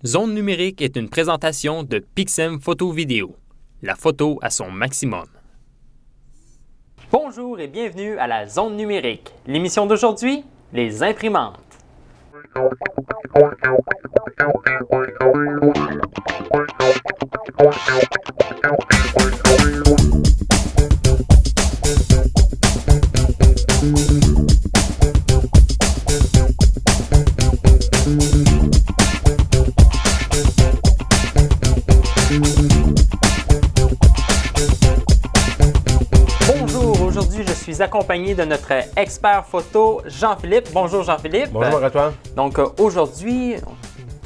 Zone numérique est une présentation de Pixem Photo Vidéo. La photo à son maximum. Bonjour et bienvenue à la Zone numérique. L'émission d'aujourd'hui, les imprimantes. Aujourd'hui, je suis accompagné de notre expert photo, Jean-Philippe. Bonjour Jean-Philippe. Bonjour à toi. Donc aujourd'hui,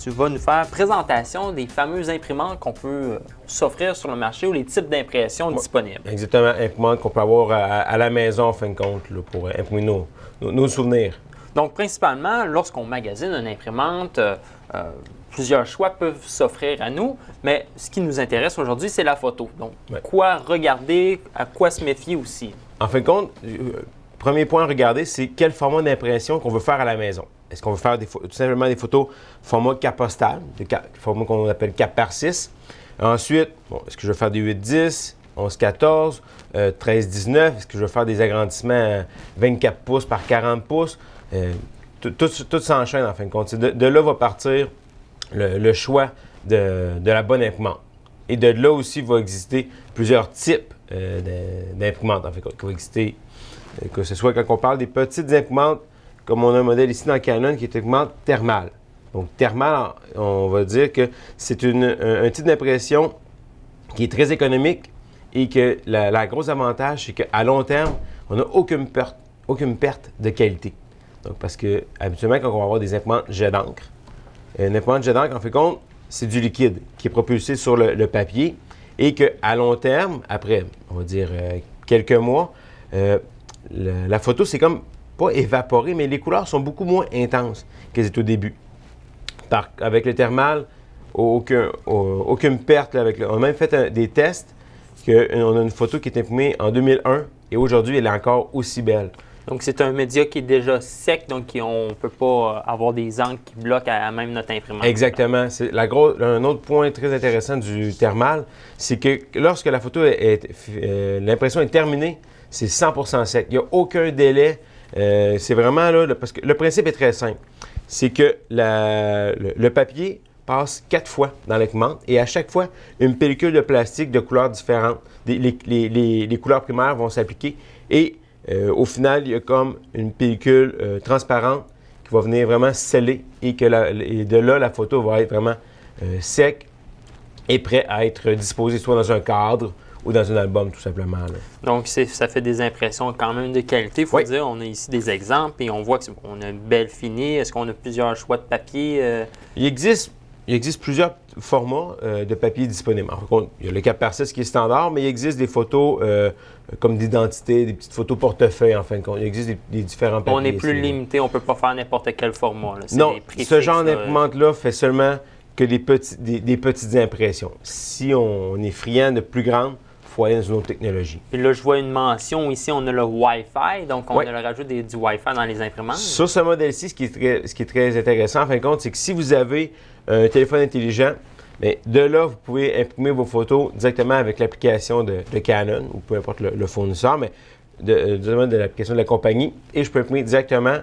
tu vas nous faire présentation des fameuses imprimantes qu'on peut s'offrir sur le marché ou les types d'impressions disponibles. Exactement, imprimantes qu'on peut avoir à la maison en fin de compte là, pour imprimer nos souvenirs. Donc principalement, lorsqu'on magasine une imprimante, plusieurs choix peuvent s'offrir à nous, mais ce qui nous intéresse aujourd'hui, c'est la photo. Donc, quoi regarder, à quoi se méfier aussi? En fin de compte, premier point à regarder, c'est quel format d'impression qu'on veut faire à la maison. Est-ce qu'on veut faire tout simplement des photos format cap postal, format qu'on appelle cap par 6. Ensuite, est-ce que je veux faire des 8-10, 11-14, 13-19? Est-ce que je veux faire des agrandissements 24 pouces par 40 pouces? Tout s'enchaîne en fin de compte. De là va partir le choix de la bonne imprimante. Et de là aussi va exister plusieurs types d'imprimantes, en fait, qui vont exister, que ce soit quand on parle des petites imprimantes, comme on a un modèle ici dans Canon qui est une imprimante thermale. Donc, thermale, on va dire que c'est un type d'impression qui est très économique et que la grosse avantage, c'est qu'à long terme, on n'a aucune perte de qualité. Donc, parce que habituellement, quand on va avoir des imprimantes jet d'encre, une imprimante jet d'encre, en fait compte, c'est du liquide qui est propulsé sur le papier et qu'à long terme, après, on va dire quelques mois, la photo, c'est comme pas évaporé, mais les couleurs sont beaucoup moins intenses qu'elles étaient au début. Avec le thermal, aucune perte. On a même fait des tests qu'on a une photo qui est imprimée en 2001 et aujourd'hui, elle est encore aussi belle. Donc, c'est un média qui est déjà sec, donc on ne peut pas avoir des encres qui bloquent à même notre imprimante. Exactement. C'est un autre point très intéressant du thermal, c'est que lorsque la photo l'impression est terminée, c'est 100% sec. Il n'y a aucun délai. C'est vraiment là, parce que le principe est très simple. C'est que le papier passe 4 fois dans l'imprimante et à chaque fois, une pellicule de plastique de couleurs différentes. Les couleurs primaires vont s'appliquer et au final, il y a comme une pellicule transparente qui va venir vraiment sceller et de là, la photo va être vraiment sec et prête à être disposée soit dans un cadre ou dans un album, tout simplement. Là. Donc, ça fait des impressions quand même de qualité. Il faut dire, on a ici des exemples et on voit qu'on a une belle finie. Est-ce qu'on a plusieurs choix de papier? Il existe plusieurs formats de papier disponibles. En fait, il y a le cap par 6 qui est standard, mais il existe des photos comme d'identité, des petites photos portefeuille, en fin de compte. Il existe des différents papiers. On est plus limité, on ne peut pas faire n'importe quel format. Là. Non, ce genre d'imprimante-là fait seulement que des petites impressions. Si on est friand de plus grandes, il faut aller dans une autre technologie. Puis là, je vois une mention ici, on a le Wi-Fi, donc on a le rajout du Wi-Fi dans les imprimantes. Sur ce modèle-ci, ce qui est très intéressant, en fin de compte, c'est que si vous avez un téléphone intelligent, bien, de là, vous pouvez imprimer vos photos directement avec l'application de Canon, ou peu importe le fournisseur, mais de l'application de la compagnie, et je peux imprimer directement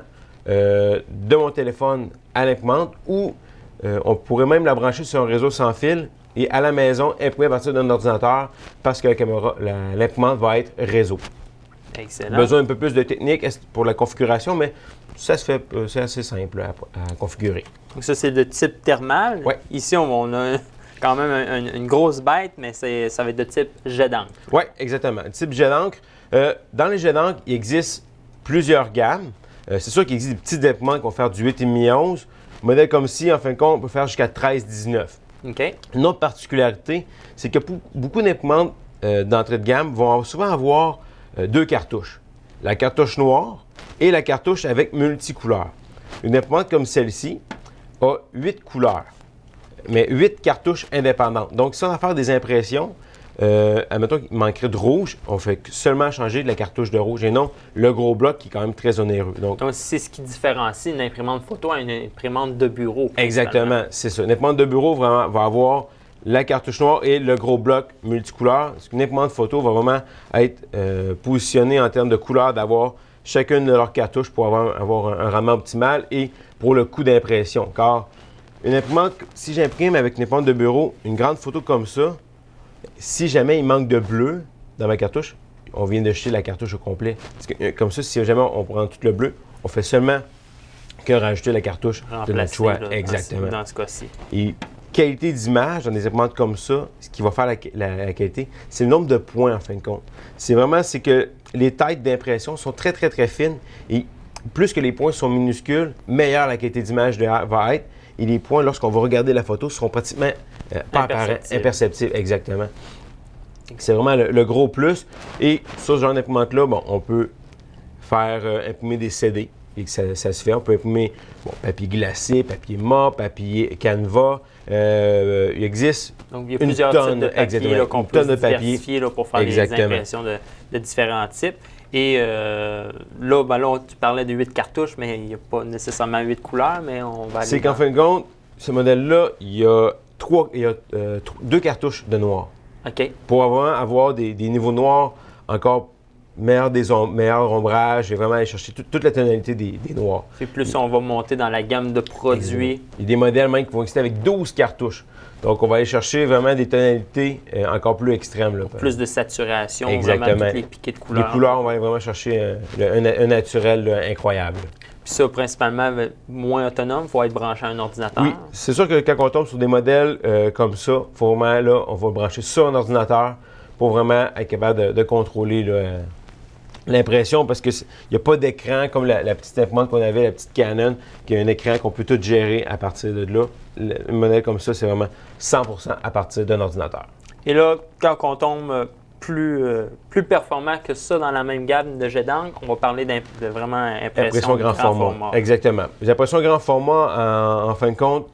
de mon téléphone à l'imprimante, ou on pourrait même la brancher sur un réseau sans fil, et à la maison, imprimer à partir d'un ordinateur parce que l'imprimante va être réseau. Excellent. Besoin un peu plus de technique pour la configuration, mais ça se fait, c'est assez simple à configurer. Donc ça, c'est de type thermal. Oui. Ici, on a quand même une grosse bête, mais ça va être de type jet d'encre. Oui, exactement. Type jet d'encre. Dans les jets d'encre, il existe plusieurs gammes. C'est sûr qu'il existe des petites imprimantes qui vont faire du 8,5 à 11. Un modèle comme ci, en fin de compte, on peut faire jusqu'à 13-19. OK. Une autre particularité, c'est que beaucoup d'imprimantes d'entrée de gamme vont souvent avoir deux cartouches. La cartouche noire et la cartouche avec multicouleurs. Une imprimante comme celle-ci a 8 couleurs, mais 8 cartouches indépendantes. Donc, si on va faire des impressions, admettons qu'il manquerait de rouge, on fait seulement changer de la cartouche de rouge et non le gros bloc qui est quand même très onéreux. Donc c'est ce qui différencie une imprimante photo à une imprimante de bureau. Exactement, c'est ça. Une imprimante de bureau vraiment va avoir la cartouche noire et le gros bloc multicouleur. Une imprimante photo va vraiment être positionnée en termes de couleur, d'avoir chacune de leurs cartouches pour avoir un rendement optimal et pour le coût d'impression. Car une imprimante, si j'imprime avec une imprimante de bureau, une grande photo comme ça, si jamais il manque de bleu dans ma cartouche, on vient de jeter la cartouche au complet. Parce que, comme ça, si jamais on prend tout le bleu, on fait seulement que rajouter la cartouche de notre choix. Là, exactement. Dans ce cas-ci. Et qualité d'image dans des imprimantes comme ça, ce qui va faire la qualité, c'est le nombre de points en fin de compte. C'est que les têtes d'impression sont très, très, très fines et plus que les points sont minuscules, meilleure la qualité d'image va être. Et les points, lorsqu'on va regarder la photo, seront pratiquement pas imperceptibles. Exactement. C'est vraiment le gros plus. Et sur ce genre d'imprimante-là, bon, on peut faire imprimer des CD. Et que ça se fait. On peut imprimer papier glacé, papier mat, papier canevas. Il existe donc, il y a plusieurs types de papier qu'on peut diversifier là, pour faire des impressions de différents types. Et là, tu parlais de 8 cartouches, mais il n'y a pas nécessairement 8 couleurs, mais on va aller. C'est qu'en fin de compte, ce modèle-là, il y a 2 cartouches de noir. OK. Pour avoir des niveaux noirs encore meilleur ombrage et vraiment aller chercher toute la tonalité des noirs. C'est plus on va monter dans la gamme de produits. Exactement. Il y a des modèles même qui vont exister avec 12 cartouches. Donc, on va aller chercher vraiment des tonalités encore plus extrêmes. Là, plus de saturation, exactement. Vraiment tous les piquets de couleurs. Les couleurs, on va aller vraiment chercher un naturel là, incroyable. Puis ça, principalement, moins autonome, il faut être branché à un ordinateur. Oui, c'est sûr que quand on tombe sur des modèles comme ça, faut vraiment, là, on va brancher sur un ordinateur pour vraiment être capable de contrôler l'impression parce qu'il n'y a pas d'écran comme la petite imprimante qu'on avait, la petite Canon, qui a un écran qu'on peut tout gérer à partir de là. Un modèle comme ça, c'est vraiment 100% à partir d'un ordinateur. Et là, quand on tombe plus performant que ça dans la même gamme de jet d'encre, on va parler de vraiment impression grand format. Exactement. Les impressions grand format, en fin de compte,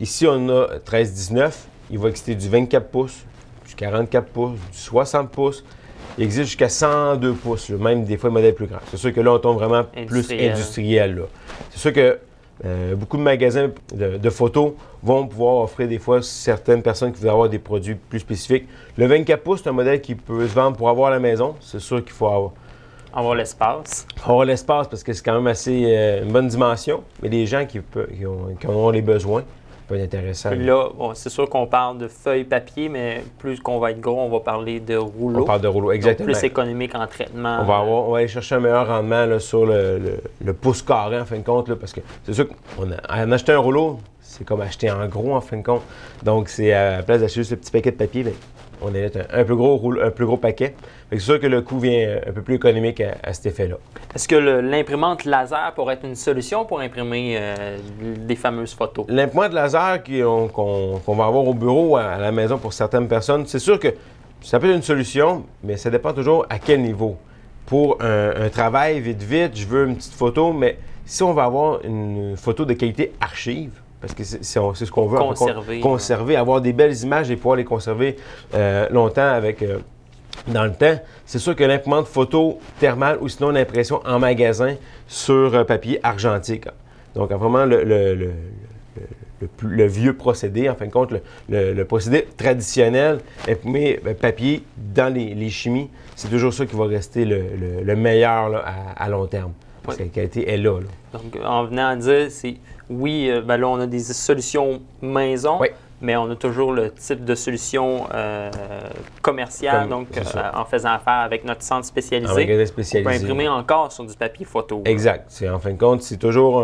ici on a 13-19, il va exister du 24 pouces, du 44 pouces, du 60 pouces. Il existe jusqu'à 102 pouces, là, même des fois, modèles plus grands. C'est sûr que là, on tombe vraiment plus industriel. Là. C'est sûr que beaucoup de magasins de photos vont pouvoir offrir des fois certaines personnes qui veulent avoir des produits plus spécifiques. Le 24 pouces, c'est un modèle qui peut se vendre pour avoir à la maison. C'est sûr qu'il faut avoir l'espace. Avoir l'espace parce que c'est quand même assez une bonne dimension. Mais les gens qui en ont les besoins, ça peut être intéressant. Puis là, c'est sûr qu'on parle de feuilles papier, mais plus qu'on va être gros, on va parler de rouleau. On parle de rouleau, exactement. Donc plus économique en traitement. On va aller chercher un meilleur rendement là, sur le pouce carré, en fin de compte, là, parce que c'est sûr qu'en acheter un rouleau, c'est comme acheter en gros, en fin de compte. Donc, c'est à la place d'acheter juste le petit paquet de papier, bien, on est un plus gros paquet. C'est sûr que le coût vient un peu plus économique à cet effet-là. Est-ce que l'imprimante laser pourrait être une solution pour imprimer des fameuses photos? L'imprimante laser qu'on va avoir au bureau, à la maison pour certaines personnes, c'est sûr que ça peut être une solution, mais ça dépend toujours à quel niveau. Pour un travail vite, je veux une petite photo, mais si on va avoir une photo de qualité archive, parce que c'est ce qu'on veut. Conserver, avoir des belles images et pouvoir les conserver longtemps dans le temps. C'est sûr que l'imprimante photo thermale ou sinon l'impression en magasin sur papier argentique. Donc, vraiment le vieux procédé, en fin de compte, le procédé traditionnel, imprimer papier dans les chimies, c'est toujours ça qui va rester le meilleur là, à long terme. Parce que la qualité est là. Donc, en venant à dire, là, on a des solutions maison, mais on a toujours le type de solution commerciale, en faisant affaire avec notre centre spécialisé. On peut imprimer encore sur du papier photo. Exact. En fin de compte, c'est toujours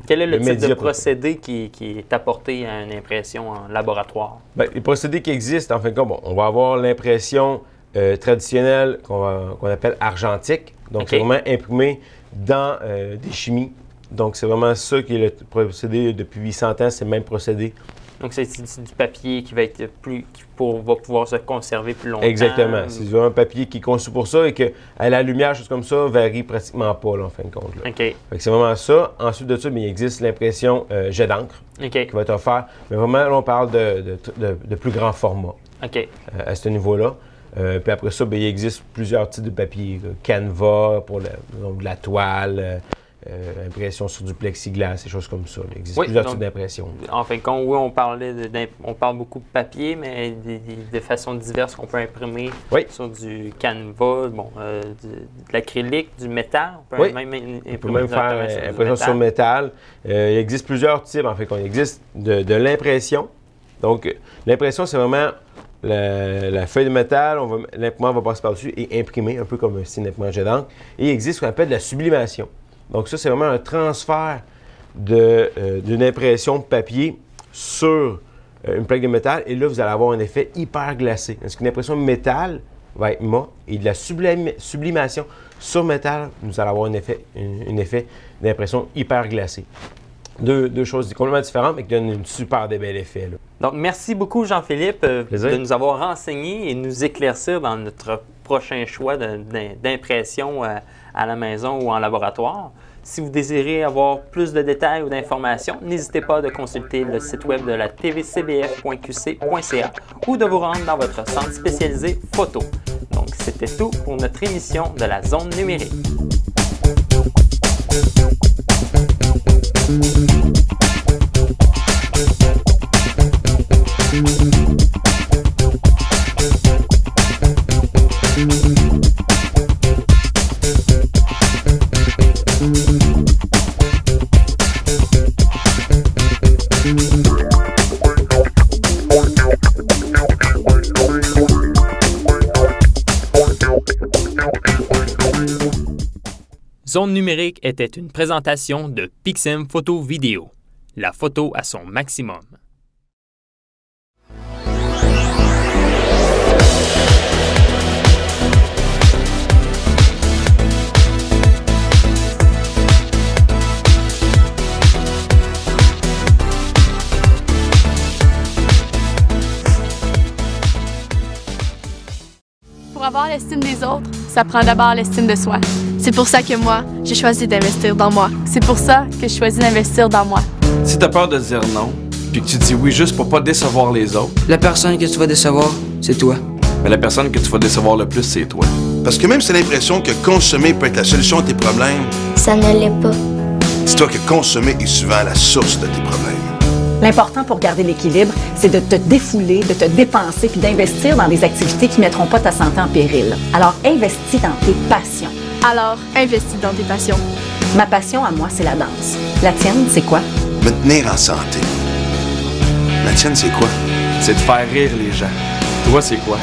Quel est le type de procédé qui est apporté à une impression en laboratoire? Bien, les procédés qui existent, en fin de compte, on va avoir l'impression traditionnelle qu'on appelle argentique. Donc, c'est vraiment imprimé dans des chimies. Donc, c'est vraiment ça qui est le procédé depuis 800 ans, c'est le même procédé. Donc, c'est du papier qui va être va pouvoir se conserver plus longtemps. Exactement. C'est vraiment un papier qui est conçu pour ça et que à la lumière, choses comme ça, varie pratiquement pas, là, en fin de compte. Là. OK. Fait que c'est vraiment ça. Ensuite de ça, bien, il existe l'impression jet d'encre qui va être offerte. Mais vraiment, là, on parle de plus grand format. à ce niveau-là. Puis après ça, bien, il existe plusieurs types de papier. Canva pour donc, de la toile, impression sur du plexiglas, des choses comme ça. Il existe plusieurs types d'impression. En fin de compte, oui, on parle beaucoup de papier, mais de façon diverse qu'on peut imprimer sur du Canva, de l'acrylique, du métal. On peut même faire impression sur métal. Il existe plusieurs types. En fait, il existe de l'impression. Donc, l'impression, c'est vraiment la feuille de métal, l'imprimant va passer par-dessus et imprimer, un peu comme un style d'imprimant jet d'encre. Et il existe ce qu'on appelle de la sublimation. Donc ça, c'est vraiment un transfert d'une impression de papier sur une plaque de métal. Et là, vous allez avoir un effet hyper glacé. Parce qu'une impression de métal va être mat et de la sublimation sur métal, vous allez avoir un effet d'impression hyper glacé. Deux choses complètement différentes, mais qui donnent un super bel effet. Là. Donc, merci beaucoup, Jean-Philippe, de nous avoir renseigné et nous éclaircir dans notre prochain choix d'impression à la maison ou en laboratoire. Si vous désirez avoir plus de détails ou d'informations, n'hésitez pas à consulter le site web de la tvcbf.qc.ca ou de vous rendre dans votre centre spécialisé photo. Donc, c'était tout pour notre émission de la zone numérique. Zone numérique était une présentation de Pixem Photo Vidéo, la photo à son maximum. Pour avoir l'estime des autres, ça prend d'abord l'estime de soi. C'est pour ça que moi, j'ai choisi d'investir dans moi. C'est pour ça que je choisis d'investir dans moi. Si t'as peur de dire non, puis que tu dis oui juste pour pas décevoir les autres, la personne que tu vas décevoir, c'est toi. Mais la personne que tu vas décevoir le plus, c'est toi. Parce que même si t'as l'impression que consommer peut être la solution à tes problèmes, ça ne l'est pas. Dis-toi que consommer est souvent la source de tes problèmes. L'important pour garder l'équilibre, c'est de te défouler, de te dépenser puis d'investir dans des activités qui ne mettront pas ta santé en péril. Alors, investis dans tes passions. Alors, investis dans tes passions. Ma passion à moi, c'est la danse. La tienne, c'est quoi? Me tenir en santé. La tienne, c'est quoi? C'est de faire rire les gens. Toi, c'est quoi?